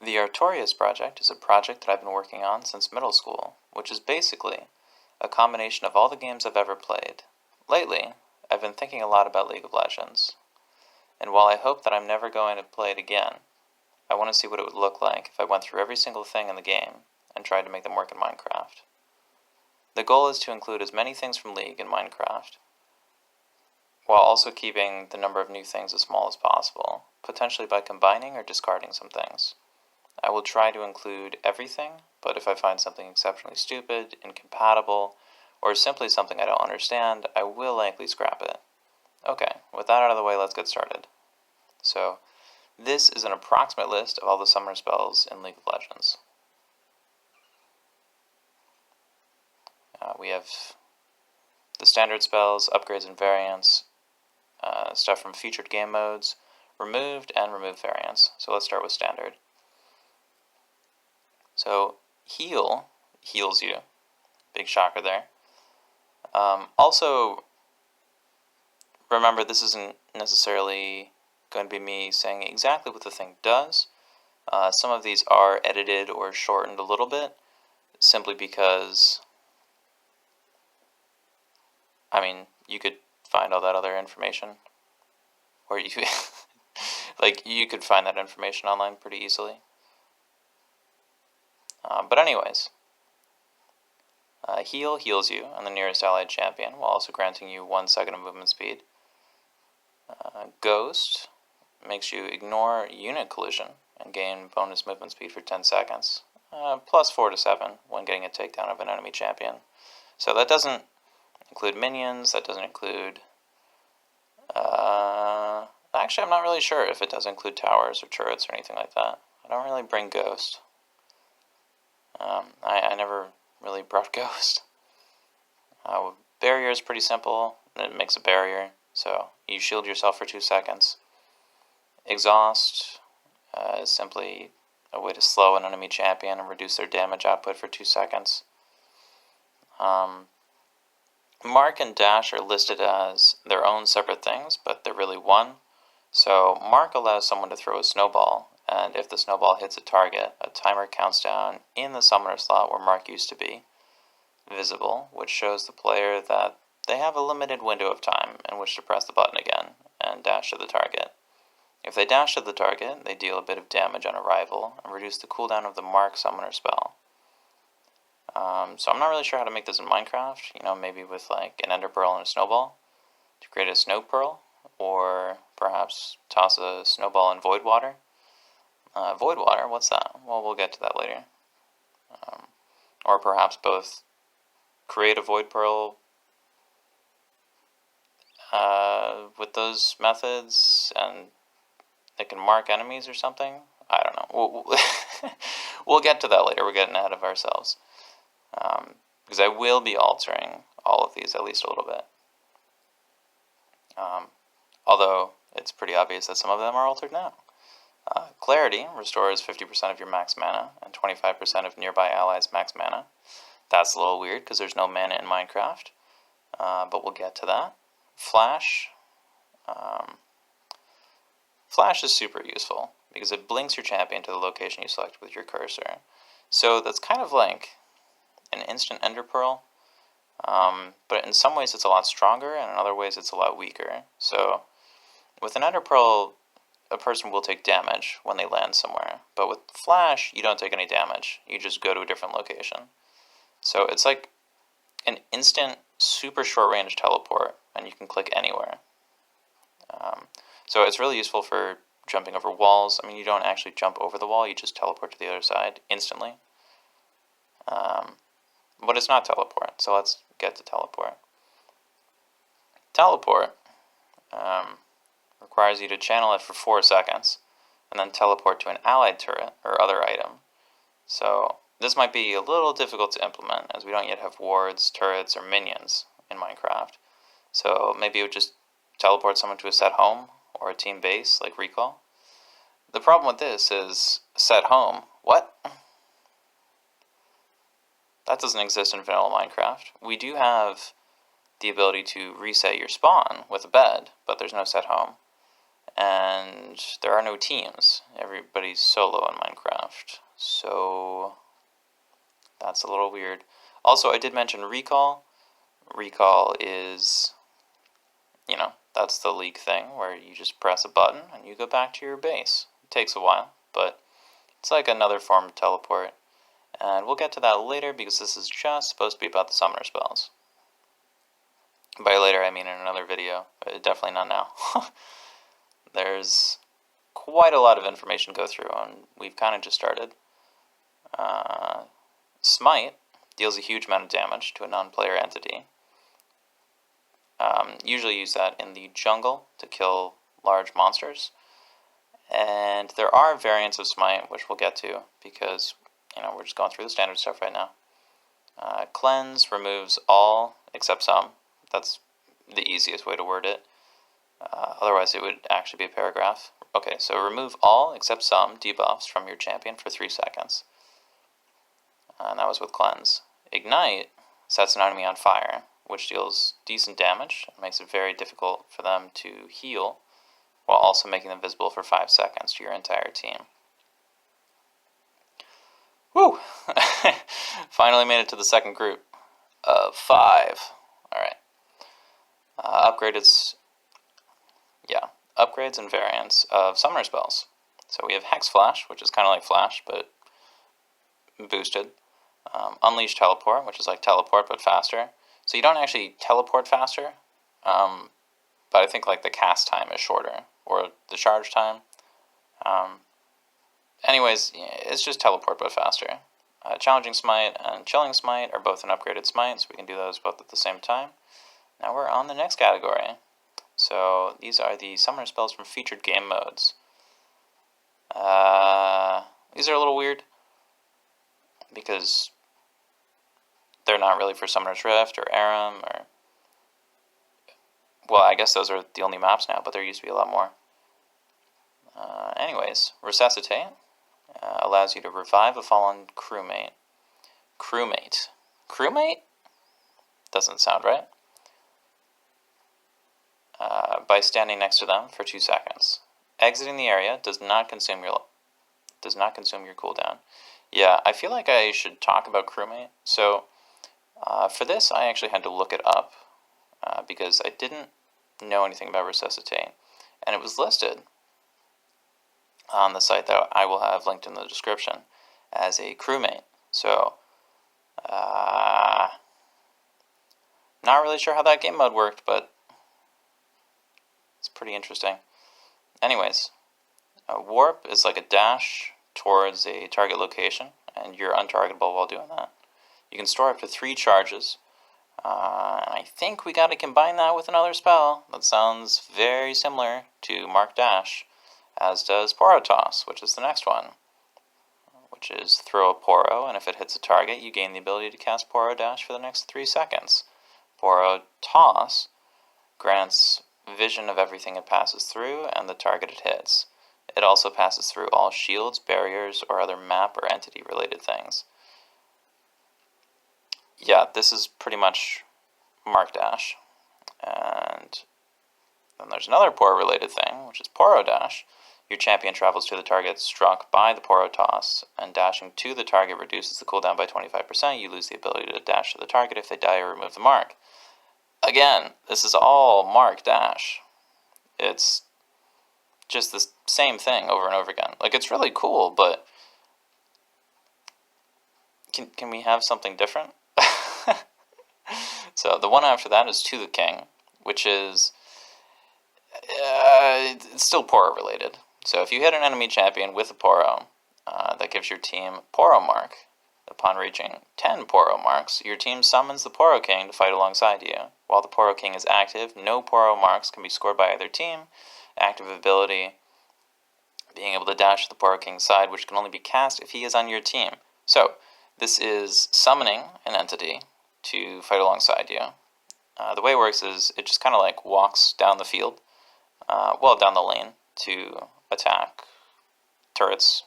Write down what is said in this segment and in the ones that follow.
The Artorias project is a project that I've been working on since middle school, which is basically a combination of all the games I've ever played. Lately, I've been thinking a lot about League of Legends, and while I hope that I'm never going to play it again, I want to see what it would look like if I went through every single thing in the game and tried to make them work in Minecraft. The goal is to include as many things from League in Minecraft, while also keeping the number of new things as small as possible, potentially by combining or discarding some things. I will try to include everything, but if I find something exceptionally stupid, incompatible, or simply something I don't understand, I will likely scrap it. Okay, with that out of the way, let's get started. So, this is an approximate list of all the summoner spells in League of Legends. We have the standard spells, upgrades and variants, stuff from featured game modes, removed and removed variants. So let's start with standard. So heal heals you. Big shocker there. Also, remember this isn't necessarily going to be me saying exactly what the thing does. Some of these are edited or shortened a little bit, simply because, I mean, you could find all that other information, or you you could find that information online pretty easily. But anyways, heal heals you and the nearest allied champion while also granting you 1 second of movement speed. Ghost makes you ignore unit collision and gain bonus movement speed for 10 seconds, plus 4 to 7 when getting a takedown of an enemy champion. So that doesn't include minions, that doesn't include... actually, I'm not really sure if it does include towers or turrets or anything like that. I don't really bring Ghost. I never really brought Ghost. Barrier is pretty simple. It makes a barrier, so you shield yourself for 2 seconds. Exhaust is simply a way to slow an enemy champion and reduce their damage output for 2 seconds. Mark and Dash are listed as their own separate things, but they're really one. So Mark allows someone to throw a snowball, and if the snowball hits a target, a timer counts down in the summoner slot where Mark used to be, visible, which shows the player that they have a limited window of time in which to press the button again and dash to the target. If they dash to the target, they deal a bit of damage on arrival and reduce the cooldown of the Mark summoner spell. So I'm not really sure how to make this in Minecraft, maybe with like an ender pearl and a snowball to create a snow pearl, or perhaps toss a snowball in void water. Void water, what's that? Well, we'll get to that later. Or perhaps both create a void pearl with those methods and it can mark enemies or something. I don't know. We'll get to that later. We're getting ahead of ourselves. Because I will be altering all of these at least a little bit. Although it's pretty obvious that some of them are altered now. Clarity restores 50% of your max mana and 25% of nearby allies' max mana. That's a little weird because there's no mana in Minecraft, but we'll get to that. Flash. Flash is super useful because it blinks your champion to the location you select with your cursor. So that's kind of like an instant ender pearl, but in some ways it's a lot stronger and in other ways it's a lot weaker. So with an ender pearl, a person will take damage when they land somewhere, but with Flash, you don't take any damage. You just go to a different location. So it's like an instant, super short-range teleport, and you can click anywhere. So it's really useful for jumping over walls. I mean, you don't actually jump over the wall, you just teleport to the other side instantly. But it's not teleport, so let's get to teleport. Teleport requires you to channel it for 4 seconds, and then teleport to an allied turret or other item. So this might be a little difficult to implement, as we don't yet have wards, turrets, or minions in Minecraft. So maybe it would just teleport someone to a set home, or a team base, like Recall. The problem with this is, set home, what? That doesn't exist in vanilla Minecraft. We do have the ability to reset your spawn with a bed, but there's no set home. and there are no teams. Everybody's solo in Minecraft, so that's a little weird. Also, I did mention recall. Recall is, you know, that's the League thing where you just press a button and you go back to your base. It takes a while, but it's like another form of teleport. And we'll get to that later because this is just supposed to be about the summoner spells. By later, I mean in another video. Definitely not now. There's quite a lot of information to go through, and we've kind of just started. Smite deals a huge amount of damage to a non-player entity. Usually use that in the jungle to kill large monsters. And there are variants of Smite, which we'll get to, because, you know, we're just going through the standard stuff right now. Cleanse removes all except some. That's the easiest way to word it. Otherwise it would actually be a paragraph. Okay, so remove all except some debuffs from your champion for 3 seconds. And that was with Cleanse. Ignite sets an enemy on fire, which deals decent damage and makes it very difficult for them to heal, while also making them visible for 5 seconds to your entire team. Woo! Finally made it to the second group of 5. Alright. Upgrades and variants of summoner spells. So we have Hexflash, which is kind of like Flash, but boosted. Unleash Teleport, which is like Teleport, but faster. So you don't actually teleport faster, but I think like the cast time is shorter, or the charge time. Anyways, it's just teleport, but faster. Challenging Smite and Chilling Smite are both an upgraded Smite, so we can do those both at the same time. Now we're on the next category. So these are the summoner spells from featured game modes. These are a little weird, because they're not really for Summoner's Rift or ARAM, or... well, I guess those are the only maps now, but there used to be a lot more. Anyways, Resuscitate allows you to revive a fallen crewmate. Crewmate? Doesn't sound right. By standing next to them for 2 seconds. Exiting the area does not consume your cooldown. Yeah, I feel like I should talk about crewmate. So, for this, I actually had to look it up because I didn't know anything about Resuscitate, and it was listed on the site that I will have linked in the description as a crewmate. So, not really sure how that game mode worked, but it's pretty interesting. Anyways, Warp is like a dash towards a target location, and you're untargetable while doing that. You can store up to 3 charges, and I think we got to combine that with another spell that sounds very similar to Mark Dash, as does Poro Toss, which is the next one, which is throw a Poro, and if it hits a target, you gain the ability to cast Poro Dash for the next 3 seconds. Poro Toss grants vision of everything it passes through and the target it hits. It also passes through all shields, barriers, or other map or entity related things. Yeah, this is pretty much Mark Dash. And then there's another Poro related thing, which is Poro Dash. Your champion travels to the target struck by the Poro Toss, and dashing to the target reduces the cooldown by 25%. You lose the ability to dash to the target if they die or remove the mark. Again, this is all Mark Dash. It's just the same thing over and over again. Like, it's really cool, but can we have something different? So the one after that is To the King, which is it's still Poro related. So if you hit an enemy champion with a Poro, that gives your team Poro mark. Upon reaching 10 Poro marks, your team summons the Poro King to fight alongside you. While the Poro King is active, no Poro marks can be scored by either team. Active ability, being able to dash to the Poro King's side, which can only be cast if he is on your team. So, this is summoning an entity to fight alongside you. The way it works is it just kind of like walks down the field, down the lane, to attack turrets,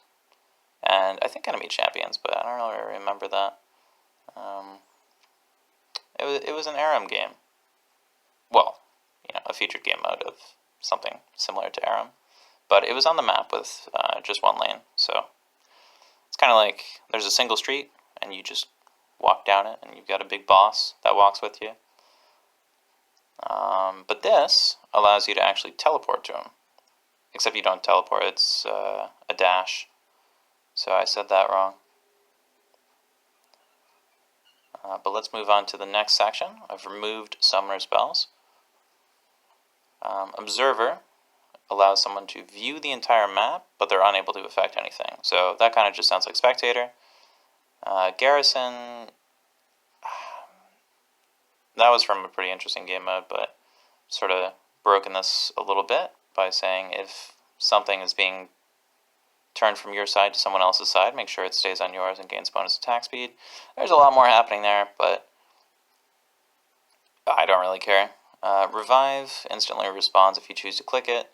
and I think enemy champions, but I don't really remember that. It was an ARAM game. Well, a featured game mode of something similar to ARAM. But it was on the map with just one lane, so it's kind of like there's a single street, and you just walk down it, and you've got a big boss that walks with you. But this allows you to actually teleport to him. Except you don't teleport, it's a dash. So I said that wrong. But let's move on to the next section. I've removed summoner spells. Observer allows someone to view the entire map, but they're unable to affect anything. So that kind of just sounds like spectator. Garrison, that was from a pretty interesting game mode, but sort of broken this a little bit by saying if something is being turned from your side to someone else's side, make sure it stays on yours and gains bonus attack speed. There's a lot more happening there, but I don't really care. Revive instantly respawns if you choose to click it.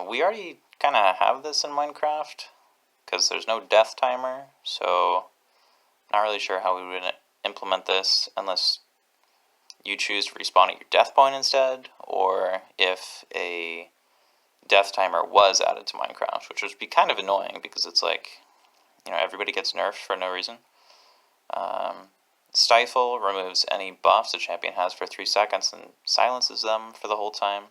We already kind of have this in Minecraft, because there's no death timer, so not really sure how we would implement this unless you choose to respawn at your death point instead, or if a death timer was added to Minecraft, which would be kind of annoying because it's like, everybody gets nerfed for no reason. Stifle removes any buffs a champion has for 3 seconds and silences them for the whole time.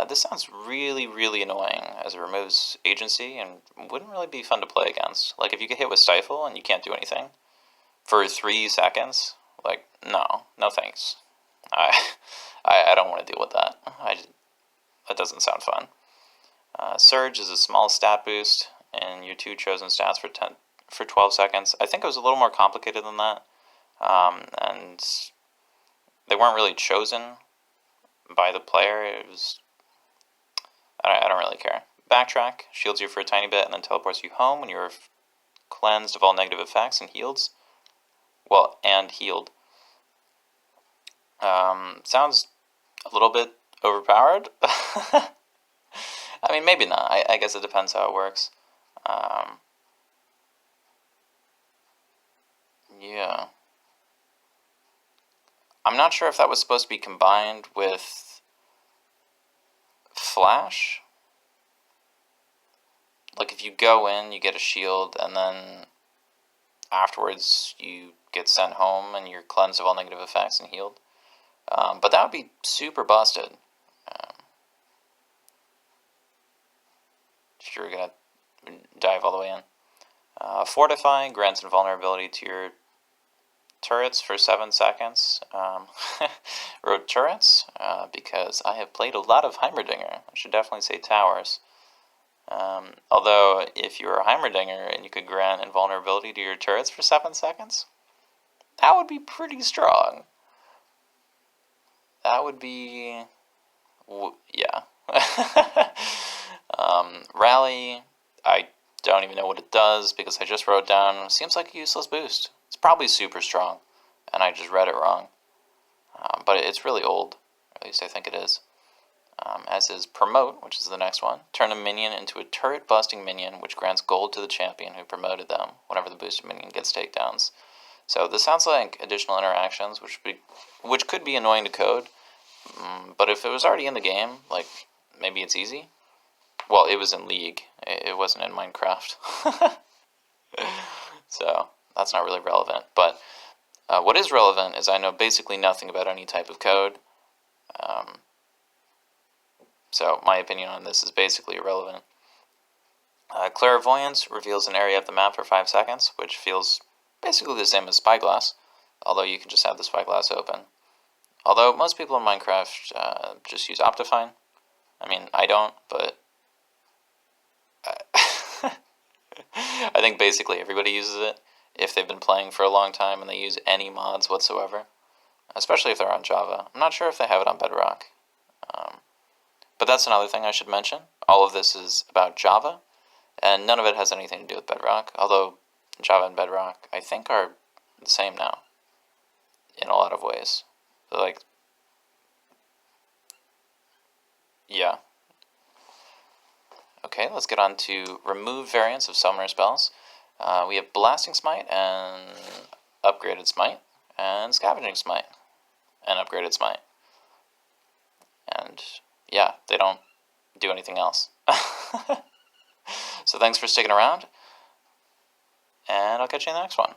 This sounds really, really annoying as it removes agency and wouldn't really be fun to play against. Like, if you get hit with Stifle and you can't do anything for 3 seconds, like, no thanks. I don't want to deal with that. That doesn't sound fun. Surge is a small stat boost in your 2 chosen stats for 12 seconds. I think it was a little more complicated than that. And they weren't really chosen by the player. It was, I don't really care. Backtrack shields you for a tiny bit and then teleports you home when you're cleansed of all negative effects and healed. Sounds a little bit overpowered. I mean, maybe not. I guess it depends how it works. Yeah. I'm not sure if that was supposed to be combined with Flash. Like, if you go in, you get a shield, and then afterwards you get sent home and you're cleansed of all negative effects and healed. But that would be super busted. If you're going to dive all the way in. Fortify grants invulnerability to your turrets for 7 seconds. Wrote turrets because I have played a lot of Heimerdinger. I should definitely say towers. Although, if you were a Heimerdinger and you could grant invulnerability to your turrets for 7 seconds, that would be pretty strong. That would be... yeah. Rally, I don't even know what it does because I just wrote down, seems like a useless boost. It's probably super strong, and I just read it wrong. But it's really old, or at least I think it is. As is Promote, which is the next one. Turn a minion into a turret-busting minion, which grants gold to the champion who promoted them whenever the boosted minion gets takedowns. So this sounds like additional interactions, which could be annoying to code. But if it was already in the game, like, maybe it's easy. Well, it was in League. It wasn't in Minecraft. So that's not really relevant. But what is relevant is I know basically nothing about any type of code. So my opinion on this is basically irrelevant. Clairvoyance reveals an area of the map for 5 seconds, which feels basically the same as Spyglass, although you can just have the Spyglass open. Although most people in Minecraft just use Optifine. I mean, I don't, but I think basically everybody uses it if they've been playing for a long time and they use any mods whatsoever, especially if they're on Java. I'm not sure if they have it on Bedrock. But that's another thing I should mention. All of this is about Java, and none of it has anything to do with Bedrock, although Java and Bedrock, I think, are the same now, in a lot of ways. Like, yeah. Okay, let's get on to remove variants of summoner spells. We have Blasting Smite and Upgraded Smite, and Scavenging Smite and Upgraded Smite. And yeah, they don't do anything else. So thanks for sticking around, and I'll catch you in the next one.